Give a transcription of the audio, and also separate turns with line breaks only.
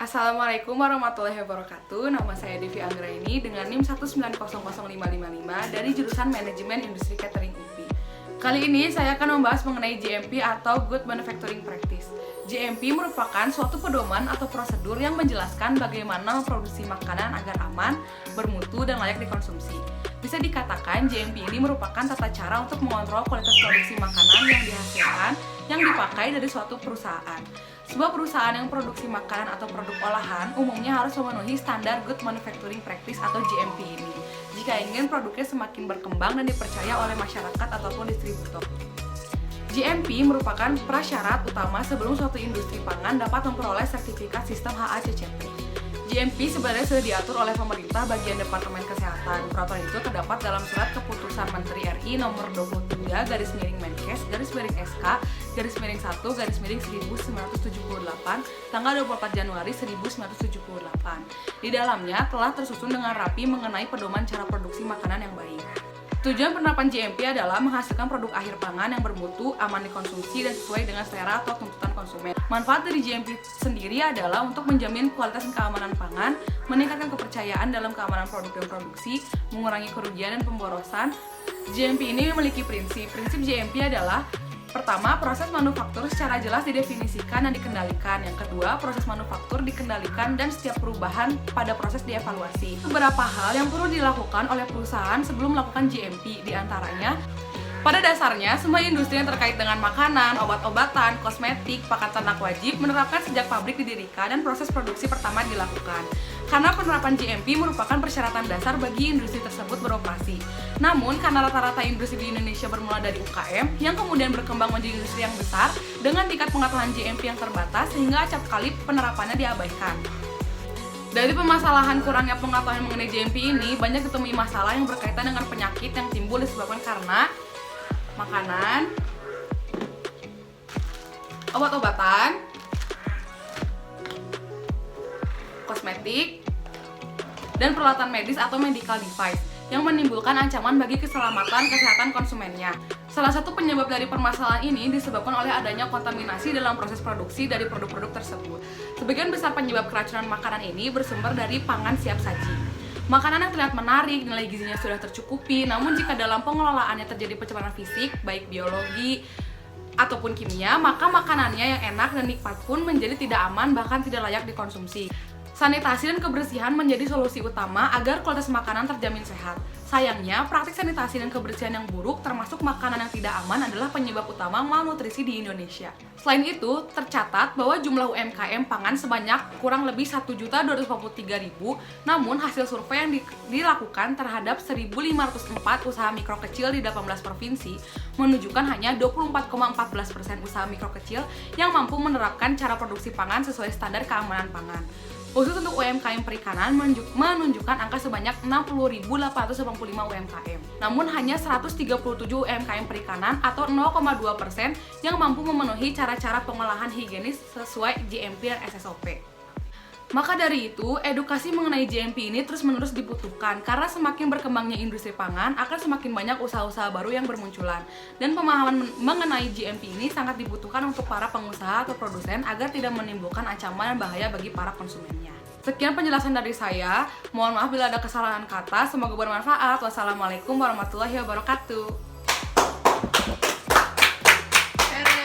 Assalamualaikum warahmatullahi wabarakatuh. Nama saya Devi Anggraini dengan NIM 1900555 dari jurusan Manajemen Industri Catering UPI. Kali ini saya akan membahas mengenai GMP atau Good Manufacturing Practice. GMP merupakan suatu pedoman atau prosedur yang menjelaskan bagaimana memproduksi makanan agar aman, bermutu, dan layak dikonsumsi. Bisa dikatakan GMP ini merupakan tata cara untuk mengontrol kualitas produksi makanan yang dihasilkan yang dipakai dari suatu perusahaan. Sebuah perusahaan yang produksi makanan atau produk olahan umumnya harus memenuhi standar Good Manufacturing Practice atau GMP ini jika ingin produknya semakin berkembang dan dipercaya oleh masyarakat ataupun distributor. GMP merupakan prasyarat utama sebelum suatu industri pangan dapat memperoleh sertifikat sistem HACCP. GMP sebenarnya sudah diatur oleh pemerintah bagian Departemen Kesehatan. Peraturan itu terdapat dalam Surat Keputusan Menteri RI nomor 23/SK/SK/1/1978 tanggal 24 Januari 1978. Di dalamnya telah tersusun dengan rapi mengenai pedoman cara produksi makanan yang baik. Tujuan penerapan GMP adalah menghasilkan produk akhir pangan yang bermutu, aman dikonsumsi, dan sesuai dengan selera atau tuntutan konsumen. Manfaat dari GMP sendiri adalah untuk menjamin kualitas dan keamanan pangan, meningkatkan kepercayaan dalam keamanan produk dan produksi, mengurangi kerugian dan pemborosan. GMP ini memiliki prinsip. Prinsip GMP adalah: pertama, proses manufaktur secara jelas didefinisikan dan dikendalikan. Yang kedua, proses manufaktur dikendalikan dan setiap perubahan pada proses dievaluasi. Beberapa hal yang perlu dilakukan oleh perusahaan sebelum melakukan GMP, diantaranya: pada dasarnya, semua industri yang terkait dengan makanan, obat-obatan, kosmetik, pakan ternak wajib menerapkan sejak pabrik didirikan dan proses produksi pertama dilakukan. Karena penerapan GMP merupakan persyaratan dasar bagi industri tersebut beroperasi. Namun, karena rata-rata industri di Indonesia bermula dari UKM, yang kemudian berkembang menjadi industri yang besar, dengan tingkat pengetahuan GMP yang terbatas, sehingga acap kali penerapannya diabaikan. Dari permasalahan kurangnya pengetahuan mengenai GMP ini, banyak ditemui masalah yang berkaitan dengan penyakit yang timbul disebabkan karena makanan, obat-obatan, kosmetik, dan peralatan medis atau medical device yang menimbulkan ancaman bagi keselamatan kesehatan konsumennya. Salah satu penyebab dari permasalahan ini disebabkan oleh adanya kontaminasi dalam proses produksi dari produk-produk tersebut. Sebagian besar penyebab keracunan makanan ini bersumber dari pangan siap saji. Makanan yang terlihat menarik, nilai gizinya sudah tercukupi, namun jika dalam pengelolaannya terjadi pencemaran fisik, baik biologi ataupun kimia, maka makanannya yang enak dan nikmat pun menjadi tidak aman, bahkan tidak layak dikonsumsi. Sanitasi dan kebersihan menjadi solusi utama agar kualitas makanan terjamin sehat. Sayangnya, praktik sanitasi dan kebersihan yang buruk, termasuk makanan yang tidak aman, adalah penyebab utama malnutrisi di Indonesia. Selain itu, tercatat bahwa jumlah UMKM pangan sebanyak kurang lebih 1.253.000, namun hasil survei yang dilakukan terhadap 1.504 usaha mikro kecil di 18 provinsi menunjukkan hanya 24,14% usaha mikro kecil yang mampu menerapkan cara produksi pangan sesuai standar keamanan pangan. Khusus untuk UMKM perikanan menunjukkan angka sebanyak 60.885 UMKM. Namun hanya 137 UMKM perikanan atau 0,2% yang mampu memenuhi cara-cara pengolahan higienis sesuai GMP dan SSOP. Maka dari itu, edukasi mengenai GMP ini terus-menerus dibutuhkan karena semakin berkembangnya industri pangan akan semakin banyak usaha-usaha baru yang bermunculan. Dan pemahaman mengenai GMP ini sangat dibutuhkan untuk para pengusaha atau produsen agar tidak menimbulkan ancaman dan bahaya bagi para konsumennya. Sekian penjelasan dari saya. Mohon maaf bila ada kesalahan kata. Semoga bermanfaat. Wassalamualaikum warahmatullahi wabarakatuh.